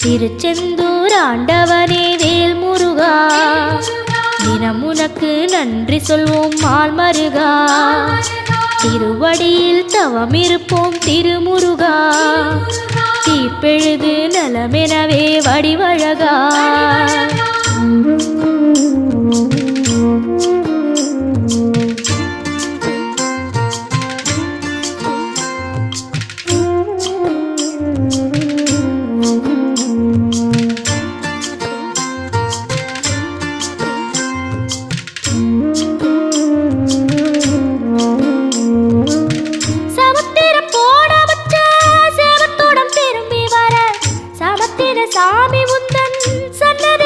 திருச்செந்தூர் ஆண்டவனே வேல் முருகா, தினம் உனக்கு நன்றி சொல்வோம் மால் மருகா. திருவடியில் தவம் இருப்போம் திருமுருகா, தீப்பெழுது நலமெனவே வடிவழகா. சாமி உந்தன் சன்னதி